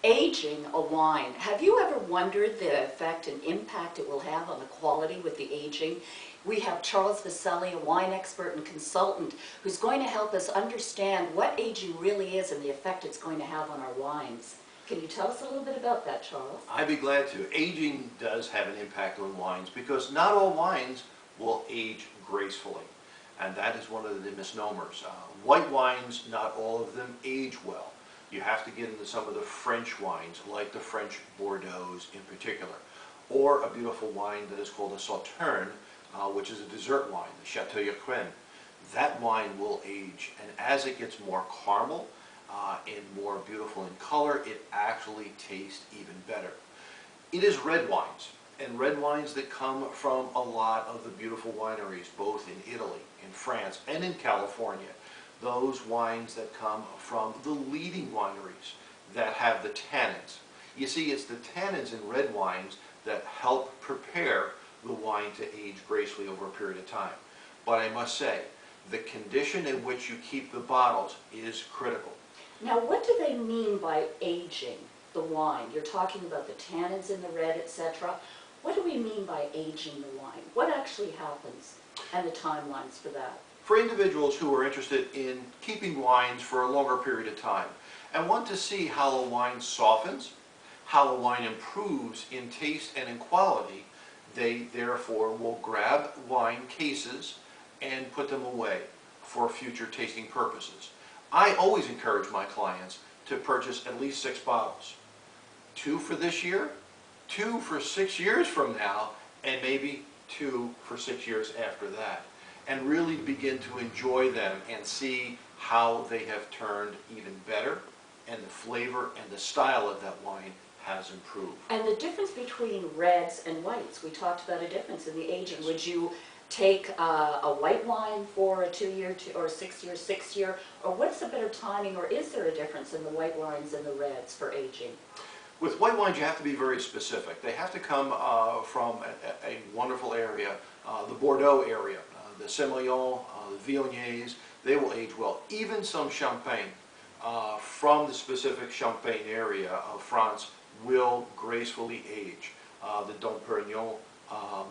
Aging a wine. Have you ever wondered the effect and impact it will have on the quality with the aging? We have Charles Vaselli, a wine expert and consultant, who's going to help us understand what aging really is and the effect it's going to have on our wines. Can you tell us a little bit about that, Charles? I'd be glad to. Aging does have an impact on wines because not all wines will age gracefully. And that is one of the misnomers. White wines, not all of them age well. You have to get into some of the French wines, like the French Bordeaux's in particular, or a beautiful wine that is called a Sauterne, which is a dessert wine, the Chateau Yquem. That wine will age, and as it gets more caramel and more beautiful in color, it actually tastes even better. It is red wines, and red wines that come from a lot of the beautiful wineries, both in Italy, in France, and in California. Those wines that come from the leading wineries that have the tannins. You see, it's the tannins in red wines that help prepare the wine to age gracefully over a period of time. But I must say, the condition in which you keep the bottles is critical. Now, what do they mean by aging the wine? You're talking about the tannins in the red, etc. What do we mean by aging the wine? What actually happens, and the timelines for that? For individuals who are interested in keeping wines for a longer period of time and want to see how a wine softens, how a wine improves in taste and in quality, they therefore will grab wine cases and put them away for future tasting purposes. I always encourage my clients to purchase at least 6 bottles. 2 for this year, 2 for 6 years from now, and maybe 2 for 6 years after that. And really begin to enjoy them and see how they have turned even better, and the flavor and the style of that wine has improved. And the difference between reds and whites, we talked about a difference in the aging. Yes. Would you take a white wine for a 2-year or 6-year, 6-year, or what's the better timing, or is there a difference in the white wines and the reds for aging? With white wines, you have to be very specific. They have to come from a wonderful area, the Bordeaux area. The Semillon, the Viogniers, they will age well. Even some Champagne from the specific Champagne area of France will gracefully age. The Dom Perignon,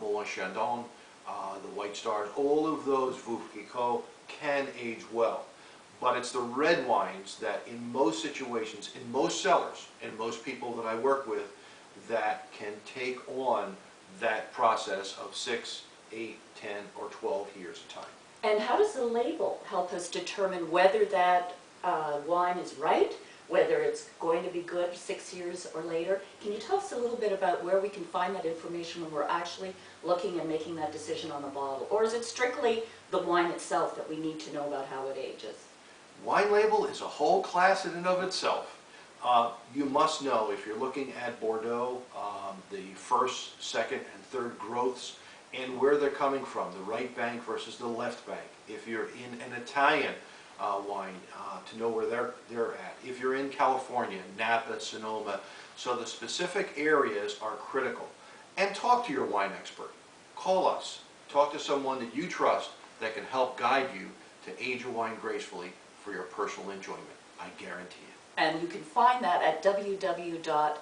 Moulin Chandon, the White Stars, all of those Veuve Clicquot can age well. But it's the red wines that in most situations, in most cellars, and most people that I work with, that can take on that process of 6, 8, 10, or 12 years of time. And how does the label help us determine whether that wine is right, whether it's going to be good 6 years or later? Can you tell us a little bit about where we can find that information when we're actually looking and making that decision on the bottle? Or is it strictly the wine itself that we need to know about how it ages? Wine label is a whole class in and of itself. You must know, if you're looking at Bordeaux, the first, second, and third growths, and where they're coming from, the right bank versus the left bank. If you're in an Italian wine, to know where they're at. If you're in California, Napa, Sonoma, so the specific areas are critical. And talk to your wine expert. Call us. Talk to someone that you trust that can help guide you to age your wine gracefully for your personal enjoyment. I guarantee it. And you can find that at www.timeforwine.com.